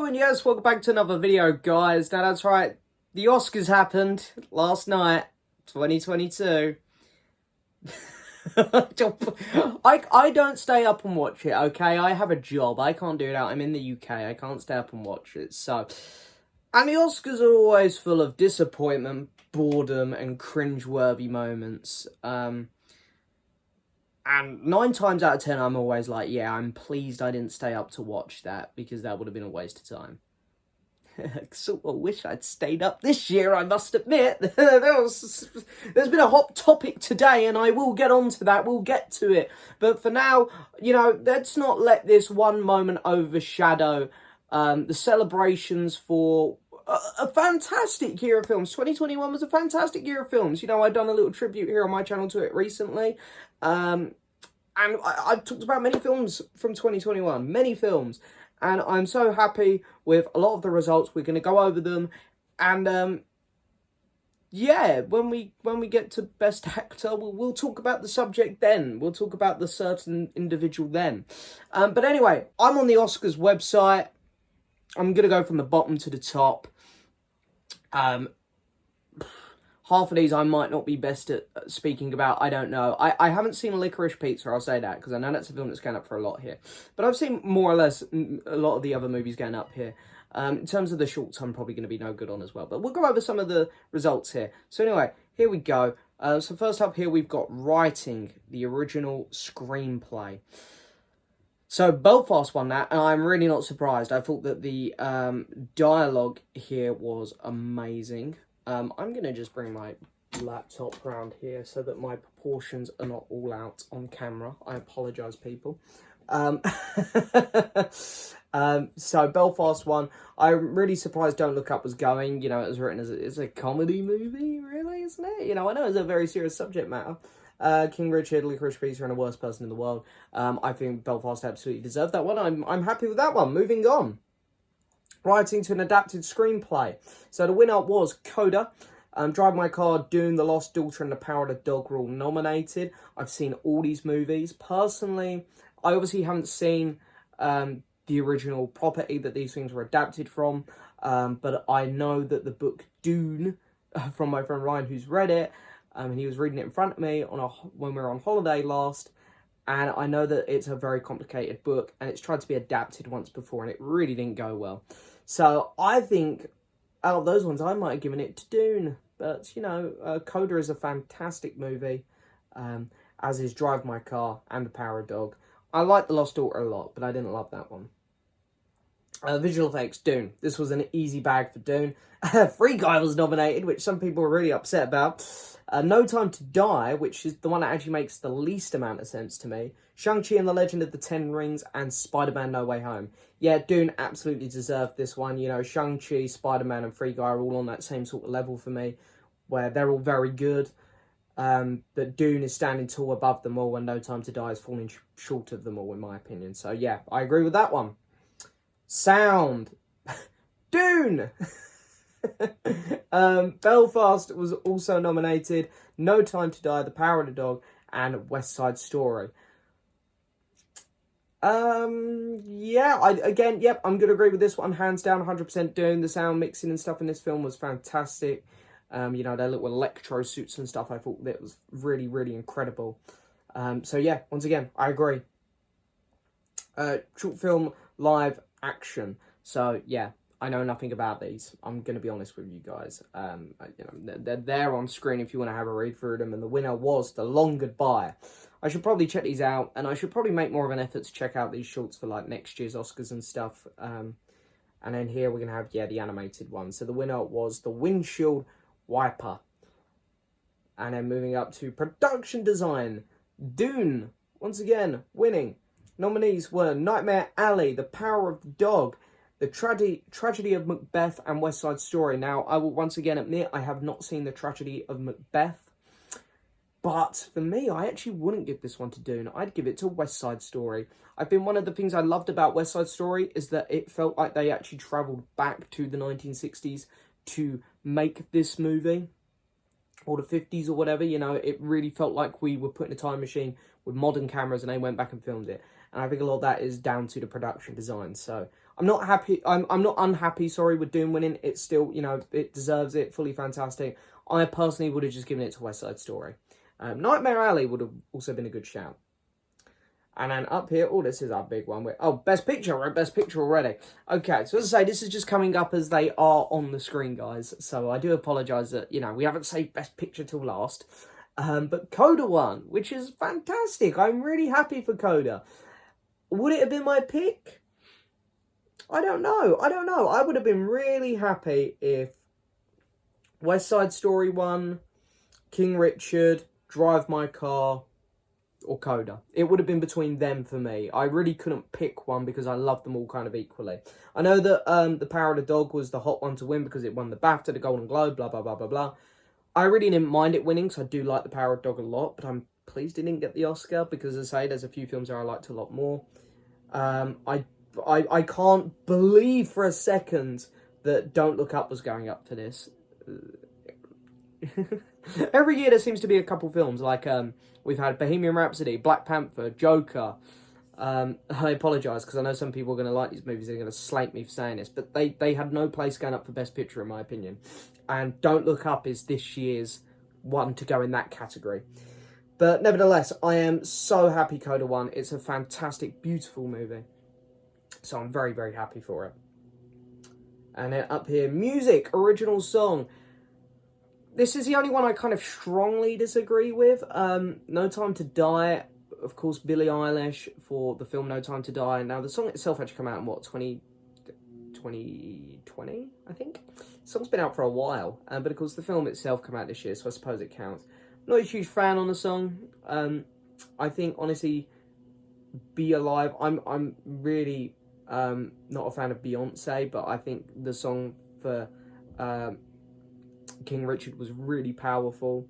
And yes, welcome back to another video, guys. Now, that's right, the Oscars happened last night, 2022. I don't stay up and watch it, okay? I have a job. I can't do that. I'm in the UK. I can't stay up and watch it, so... And the Oscars are always full of disappointment, boredom, and cringe-worthy moments. And 9 times out of 10, I'm always like, yeah, I'm pleased I didn't stay up to watch that, because that would have been a waste of time. Sort of wish I'd stayed up this year, I must admit. There's been a hot topic today, and I will get on to that. We'll get to it. But for now, you know, let's not let this one moment overshadow the celebrations for a fantastic year of films. 2021 was a fantastic year of films. You know, I've done a little tribute here on my channel to it recently. And I've talked about many films from 2021. Many films. And I'm so happy with a lot of the results. We're going to go over them. And, yeah, when we get to Best Actor, we'll talk about the subject then. We'll talk about the certain individual then. But anyway, I'm on the Oscars website. I'm going to go from the bottom to the top. Half of these I might not be best at speaking about, I don't know. I haven't seen Licorice Pizza, I'll say that, because I know that's a film that's going up for a lot here. But I've seen more or less a lot of the other movies going up here. In terms of the shorts, I'm probably going to be no good on as well. But we'll go over some of the results here. So anyway, here we go. So first up here, we've got writing, the original screenplay. So Belfast won that, and I'm really not surprised. I thought that the dialogue here was amazing. I'm going to just bring my laptop around here so that my proportions are not all out on camera. I apologise, people. So Belfast won. I'm really surprised Don't Look Up was going. You know, it was written as it's a comedy movie, really, isn't it? You know, I know it's a very serious subject matter. King Richard, Licorice Pizza, and A Worst Person in the World. I think Belfast absolutely deserved that one. I'm happy with that one. Moving on. Writing to an adapted screenplay. So the winner was Coda. Drive My Car, Dune, The Lost Daughter, and The Power of the Dog were all nominated. I've seen all these movies. Personally, I obviously haven't seen the original property that these things were adapted from. But I know that the book Dune, from my friend Ryan, who's read it, and he was reading it in front of me when we were on holiday last. And I know that it's a very complicated book, and it's tried to be adapted once before, and it really didn't go well. So I think out of those ones, I might have given it to Dune. But, you know, Coda is a fantastic movie, as is Drive My Car and The Power of Dog. I like The Lost Daughter a lot, but I didn't love that one. Visual effects, Dune. This was an easy bag for Dune. Free Guy was nominated, which some people were really upset about. No Time to Die, which is the one that actually makes the least amount of sense to me. Shang-Chi and the Legend of the Ten Rings, and Spider-Man No Way Home. Yeah, Dune absolutely deserved this one. You know, Shang-Chi, Spider-Man, and Free Guy are all on that same sort of level for me, where they're all very good. But Dune is standing tall above them all, and No Time to Die is falling short of them all, in my opinion. So yeah, I agree with that one. Sound. Dune! Belfast was also nominated. No Time to Die, The Power of the Dog, and West Side Story. Yeah, I'm going to agree with this one. Hands down, 100% Dune. The sound mixing and stuff in this film was fantastic. You know, their little electro suits and stuff, I thought that was really, really incredible. So yeah, once again, I agree. Short film, live action. So yeah, I know nothing about these. I'm going to be honest with you guys. You know, they're there on screen if you want to have a read through them. And the winner was The Long Goodbye. I should probably check these out. And I should probably make more of an effort to check out these shorts for like next year's Oscars and stuff. And then here we're going to have, yeah, the animated one. So the winner was The Windshield Wiper. And then moving up to production design. Dune, once again, winning. Nominees were Nightmare Alley, The Power of the Dog, The Tragedy of Macbeth, and West Side Story. Now, I will once again admit I have not seen The Tragedy of Macbeth. But for me, I actually wouldn't give this one to Dune. I'd give it to West Side Story. I think one of the things I loved about West Side Story is that it felt like they actually travelled back to the 1960s to make this movie. Or the 50s or whatever, you know, it really felt like we were put in a time machine with modern cameras and they went back and filmed it. And I think a lot of that is down to the production design. So I'm not happy. I'm not unhappy. Sorry, with Dune winning. It's still, you know, it deserves it. Fully fantastic. I personally would have just given it to West Side Story. Nightmare Alley would have also been a good shout. And then up here, oh, this is our big one. Best Picture. We're at Best Picture already. Okay, so as I say, this is just coming up as they are on the screen, guys. So I do apologise that, you know, we haven't saved Best Picture till last. But Coda won, which is fantastic. I'm really happy for Coda. Would it have been my pick? I don't know. I would have been really happy if West Side Story won, King Richard, Drive My Car, or Coda. It would have been between them for me. I really couldn't pick one because I love them all kind of equally. I know that The Power of the Dog was the hot one to win because it won the BAFTA, the Golden Globe, blah, blah, blah, blah, blah. I really didn't mind it winning because I do like The Power of the Dog a lot, but I'm pleased it didn't get the Oscar because, as I say, there's a few films that I liked a lot more. I can't believe for a second that Don't Look Up was going up for this. Every year there seems to be a couple films, like we've had Bohemian Rhapsody, Black Panther, Joker. I apologise because I know some people are going to like these movies, they're going to slate me for saying this, but they had no place going up for Best Picture in my opinion. And Don't Look Up is this year's one to go in that category. But nevertheless, I am so happy Coda won. It's a fantastic, beautiful movie. So I'm very, very happy for it. And then up here, music, original song. This is the only one I kind of strongly disagree with. No Time to Die, of course, Billie Eilish for the film No Time to Die. Now, the song itself actually came out in, 2020, I think? The song's been out for a while. But, of course, the film itself came out this year, so I suppose it counts. Not a huge fan on the song. I think, honestly, Be Alive, I'm really not a fan of Beyonce, but I think the song for King Richard was really powerful.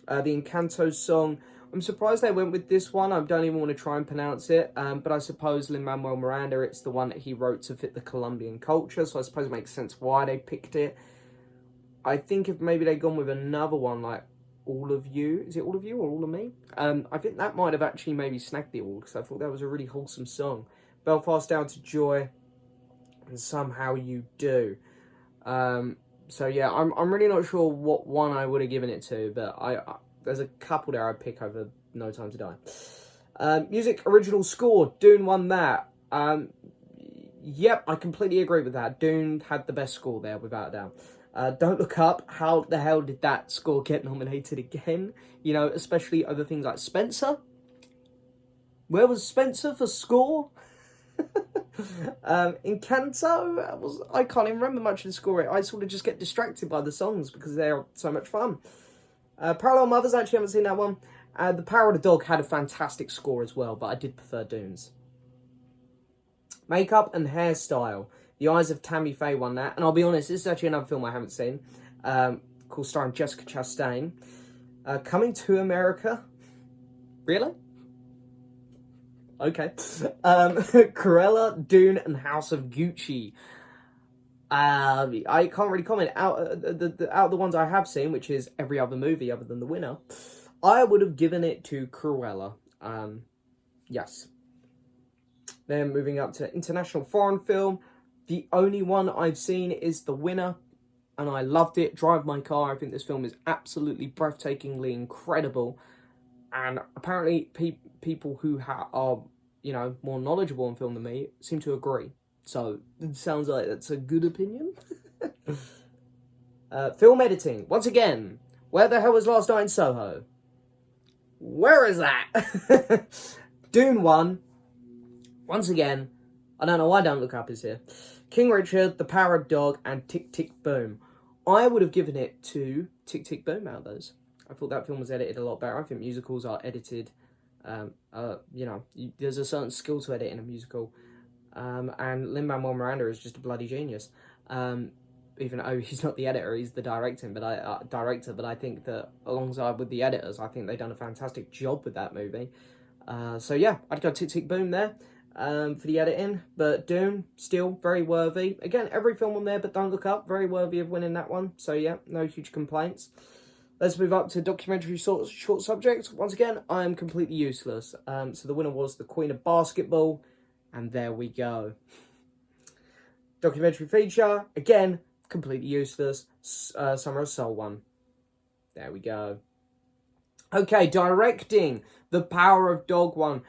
The Encanto song, I'm surprised they went with this one. I don't even want to try and pronounce it, but I suppose Lin-Manuel Miranda, it's the one that he wrote to fit the Colombian culture, so I suppose it makes sense why they picked it. I think if maybe they'd gone with another one like All of You, is it All of You or All of Me? I think that might have actually maybe snagged the award, because I thought that was a really wholesome song. Belfast, Down to Joy, and Somehow You Do. So yeah, I'm really not sure what one I would have given it to, but there's a couple there I'd pick over No Time to Die. Music, original score, Dune won that. Yep, I completely agree with that. Dune had the best score there, without a doubt. Don't Look Up, how the hell did that score get nominated again? You know, especially over things like Spencer. Where was Spencer for score? Encanto, I can't even remember much of the score. I sort of just get distracted by the songs because they're so much fun. Parallel Mothers, I actually haven't seen that one. The Power of the Dog had a fantastic score as well, but I did prefer Dune's. Makeup and hairstyle. The Eyes of Tammy Faye won that. And I'll be honest, this is actually another film I haven't seen. Called starring Jessica Chastain. Coming to America. Really? Okay. Cruella, Dune, and House of Gucci. I can't really comment. Out of the ones I have seen, which is every other movie other than The Winner, I would have given it to Cruella. Yes. Then moving up to international foreign film. The only one I've seen is The Winner, and I loved it. Drive My Car. I think this film is absolutely breathtakingly incredible. And apparently people who are, you know, more knowledgeable in film than me seem to agree. So it sounds like that's a good opinion. Film editing. Once again, where the hell was Last Night in Soho? Where is that? Dune 1. Once again, I don't know why Don't Look Up is here. King Richard, The Power of Dog, and Tick, Tick, Boom. I would have given it to Tick, Tick, Boom out of those. I thought that film was edited a lot better. I think musicals are edited, you know, there's a certain skill to editing a musical. And Lin-Manuel Miranda is just a bloody genius. Even though he's not the editor, he's the director. But I think that alongside with the editors, I think they've done a fantastic job with that movie. So yeah, I'd go Tick, Tick, Boom there. For the editing, but Dune, still very worthy. Again, every film on there, but Don't Look Up, very worthy of winning that one. So yeah, no huge complaints. Let's move up to documentary short subject. Once again, I am completely useless. So the winner was The Queen of Basketball, and there we go. Documentary feature, again, completely useless. Summer of Soul one. There we go. Okay, directing. The Power of Dog one.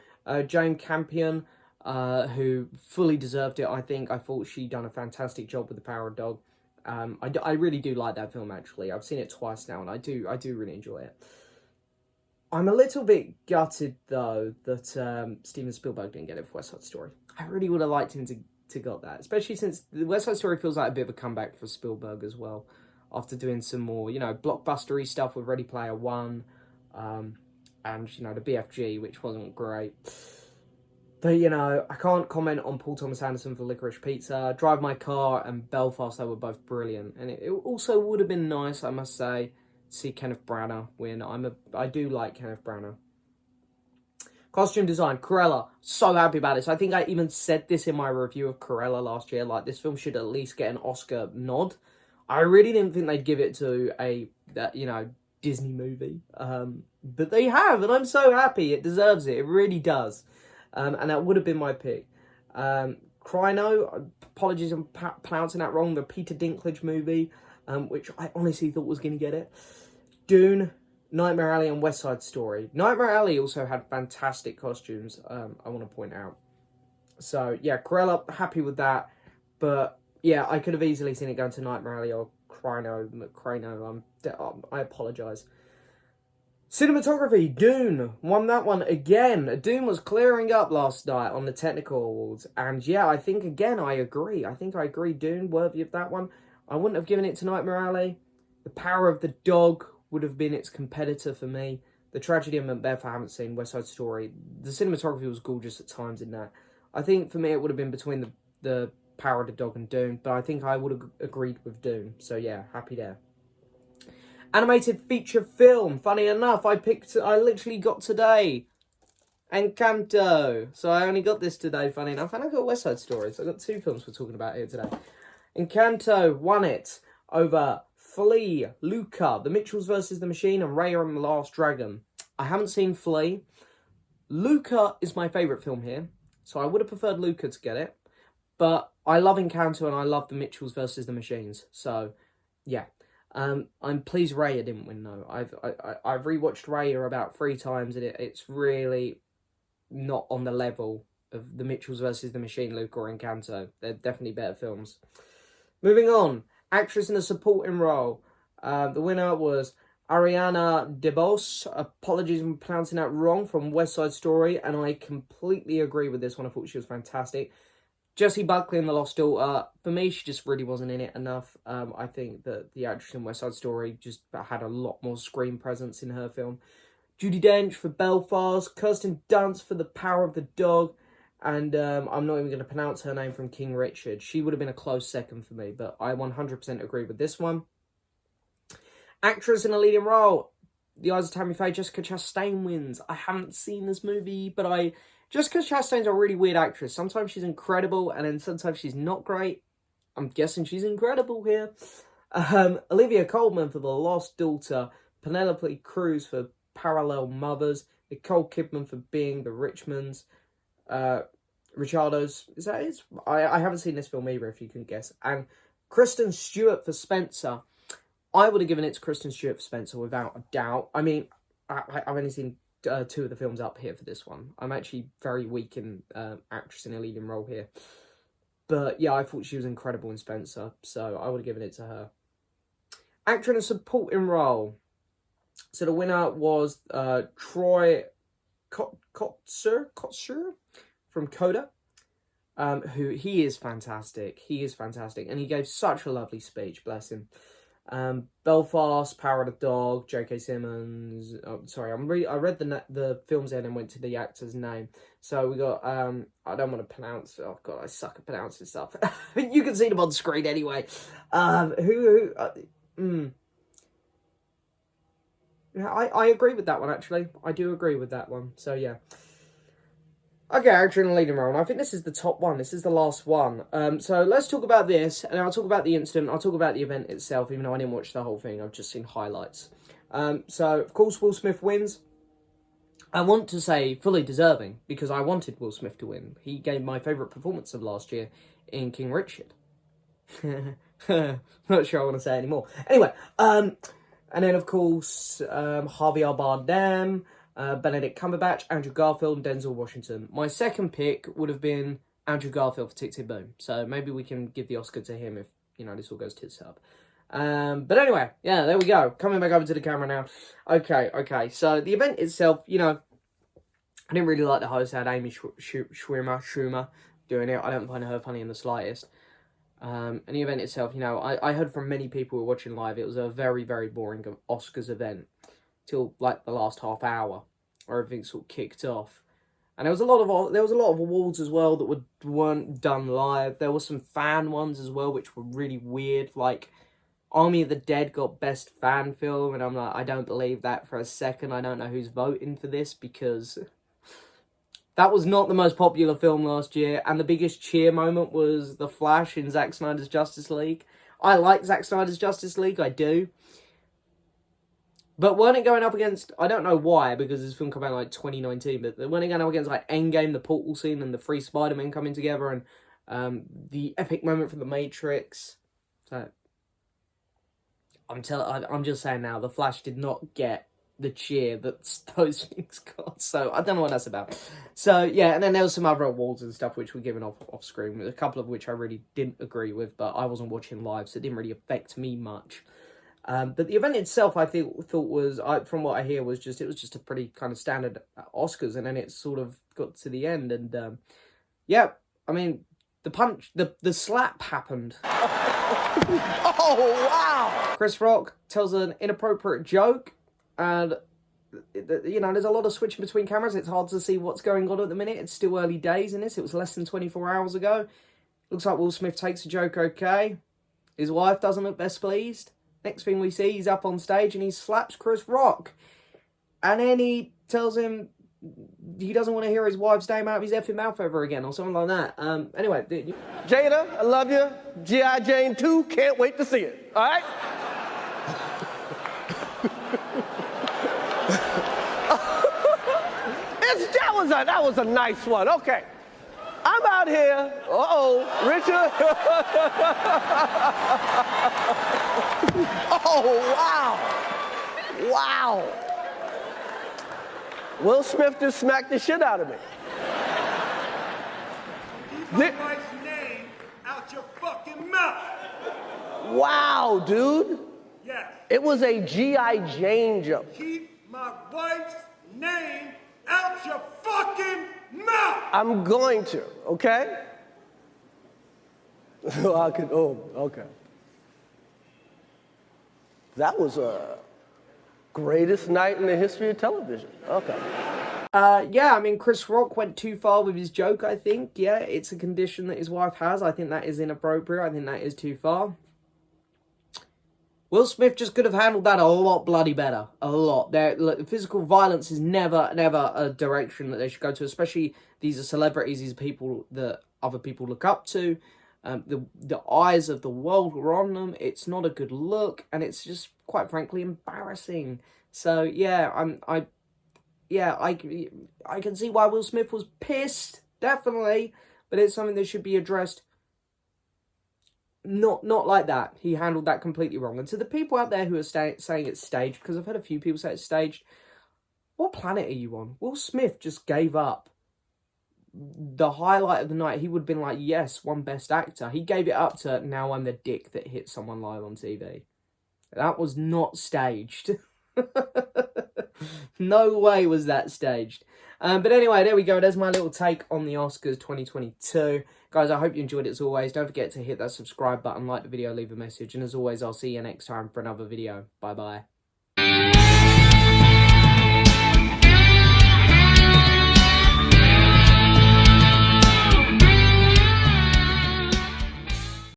Jane Campion, who fully deserved it, I think. I thought she done a fantastic job with The Power of Dog. I really do like that film, actually. I've seen it twice now, and I do really enjoy it. I'm a little bit gutted, though, that Steven Spielberg didn't get it for West Side Story. I really would have liked him to got that, especially since the West Side Story feels like a bit of a comeback for Spielberg as well, after doing some more, blockbustery stuff with Ready Player One, and, the BFG, which wasn't great. But, I can't comment on Paul Thomas Anderson for Licorice Pizza. Drive My Car and Belfast, they were both brilliant. And it also would have been nice, I must say, to see Kenneth Branagh win. I do like Kenneth Branagh. Costume design, Cruella. So happy about this. I think I even said this in my review of Cruella last year. Like, this film should at least get an Oscar nod. I really didn't think they'd give it to a Disney movie. But they have, and I'm so happy. It deserves it. It really does. And that would have been my pick. Crino, apologies if I'm pronouncing that wrong, the Peter Dinklage movie, which I honestly thought was going to get it. Dune, Nightmare Alley, and West Side Story. Nightmare Alley also had fantastic costumes, I want to point out. So, yeah, Cruella, happy with that. But, yeah, I could have easily seen it going to Nightmare Alley or Crino. I apologise. Cinematography, Dune, won that one again. Dune was clearing up last night on the technical awards. And yeah, I think, again, I agree. Dune, worthy of that one. I wouldn't have given it to Nightmare Alley. The Power of the Dog would have been its competitor for me. The Tragedy of Macbeth, I haven't seen. West Side Story. The cinematography was gorgeous at times in that. I think, for me, it would have been between the Power of the Dog and Dune. But I think I would have agreed with Dune. So yeah, happy there. Animated feature film. Funny enough, I literally got today Encanto. So I only got this today, funny enough. And I got West Side Story. So I got two films we're talking about here today. Encanto won it over Flea, Luca, The Mitchells vs. the Machine, and Raya and the Last Dragon. I haven't seen Flea. Luca is my favourite film here. So I would have preferred Luca to get it. But I love Encanto and I love The Mitchells vs. the Machines. So, yeah. I'm pleased Raya didn't win though. I've rewatched Raya about 3 times and it's really not on the level of The Mitchells vs. the Machine, Luca, or Encanto. They're definitely better films. Moving on, actress in a supporting role. The winner was Ariana DeBose. Apologies if I'm pronouncing that wrong, from West Side Story, and I completely agree with this one. I thought she was fantastic. Jessie Buckley in The Lost Daughter, for me, she just really wasn't in it enough. I think that the actress in West Side Story just had a lot more screen presence in her film. Judi Dench for Belfast, Kirsten Dunst for The Power of the Dog, and I'm not even going to pronounce her name, from King Richard. She would have been a close second for me, but I 100% agree with this one. Actress in a leading role, The Eyes of Tammy Faye, Jessica Chastain wins. I haven't seen this movie, but Jessica Chastain's a really weird actress. Sometimes she's incredible, and then sometimes she's not great. I'm guessing she's incredible here. Olivia Colman for The Lost Daughter, Penelope Cruz for Parallel Mothers, Nicole Kidman for Being the Richmonds, Richardos, is that it? I haven't seen this film either, if you can guess. And Kristen Stewart for Spencer. I would have given it to Kristen Stewart for Spencer without a doubt. I mean, I've only seen 2 of the films up here for this one. I'm actually very weak in actress in a leading role here. But yeah, I thought she was incredible in Spencer, so I would have given it to her. Actor in a supporting role. So the winner was Troy Kotsur from Coda, who he is fantastic. He is fantastic, and he gave such a lovely speech, bless him. Belfast, Power of the Dog, J.K. Simmons. Oh, sorry, I read the films in and went to the actor's name. So we got I don't want to pronounce. Oh god, I suck at pronouncing stuff. You can see them on screen anyway. Yeah, I agree with that one actually. I do agree with that one. So yeah. Okay, actor in a leading role, and I think this is the top one. This is the last one. So let's talk about this, and I'll talk about the incident. I'll talk about the event itself, even though I didn't watch the whole thing. I've just seen highlights. So, of course, Will Smith wins. I want to say fully deserving, because I wanted Will Smith to win. He gave my favourite performance of last year in King Richard. Not sure I want to say anymore. Anyway, and then of course, Javier Bardem, Benedict Cumberbatch, Andrew Garfield, and Denzel Washington. My second pick would have been Andrew Garfield for Tick Tick Boom. So maybe we can give the Oscar to him if, you know, this all goes tits up. But anyway, yeah, there we go. Coming back over to the camera now. Okay. So the event itself, you know, I didn't really like the host. I had Amy Schumer doing it. I don't find her funny in the slightest. And the event itself, you know, I heard from many people who were watching live, it was a very, very boring Oscars event till like the last half hour, where everything sort of kicked off. And there was a lot of awards as well that weren't done live. There were some fan ones as well, which were really weird. Like Army of the Dead got Best Fan Film, and I'm like, I don't believe that for a second. I don't know who's voting for this, because that was not the most popular film last year, and the biggest cheer moment was The Flash in Zack Snyder's Justice League. I like Zack Snyder's Justice League, I do. But weren't it going up against, I don't know why, because this film came out in like 2019, but weren't it going up against like Endgame, the portal scene, and the three Spider-Men coming together, and the epic moment from The Matrix? So, I'm just saying now, The Flash did not get the cheer that those things got. So I don't know what that's about. So yeah, and then there was some other awards and stuff which were given off screen, a couple of which I really didn't agree with, but I wasn't watching live, so it didn't really affect me much. But the event itself, I thought was, from what I hear, it was just a pretty kind of standard Oscars, and then it sort of got to the end, and yeah, I mean, the slap happened. Oh wow! Chris Rock tells an inappropriate joke. And, you know, there's a lot of switching between cameras. It's hard to see what's going on at the minute. It's still early days in this. It was less than 24 hours ago. Looks like Will Smith takes a joke okay. His wife doesn't look best pleased. Next thing we see, he's up on stage and he slaps Chris Rock. And then he tells him he doesn't want to hear his wife's name out of his effing mouth ever again, or something like that. Anyway. Jada, I love you. G.I. Jane 2, can't wait to see it. All right? That was a nice one. Okay. I'm out here. Richard. Oh, wow. Wow. Will Smith just smacked the shit out of me. Keep my wife's name out your fucking mouth. Wow, dude. Yes. It was a G.I. Jane joke. Keep my wife's name out your fucking mouth! I'm going to, okay? Okay. That was a greatest night in the history of television. Okay. Yeah, I mean, Chris Rock went too far with his joke, I think. Yeah, it's a condition that his wife has. I think that is inappropriate. I think that is too far. Will Smith just could have handled that a lot bloody better. A lot. Look, physical violence is never a direction that they should go to, especially these are celebrities, these are people that other people look up to. The eyes of the world were on them. It's not a good look, and it's just, quite frankly, embarrassing. So, yeah, I can see why Will Smith was pissed, definitely, but it's something that should be addressed. Not like that. He handled that completely wrong. And to the people out there who are saying it's staged, because I've heard a few people say it's staged, what planet are you on? Will Smith just gave up the highlight of the night. He would have been like, yes, won Best Actor. He gave it up to, now I'm the dick that hit someone live on TV. That was not staged. No way was that staged. But anyway, there we go. There's my little take on the Oscars 2022. Guys, I hope you enjoyed it as always. Don't forget to hit that subscribe button, like the video, leave a message. And as always, I'll see you next time for another video. Bye-bye.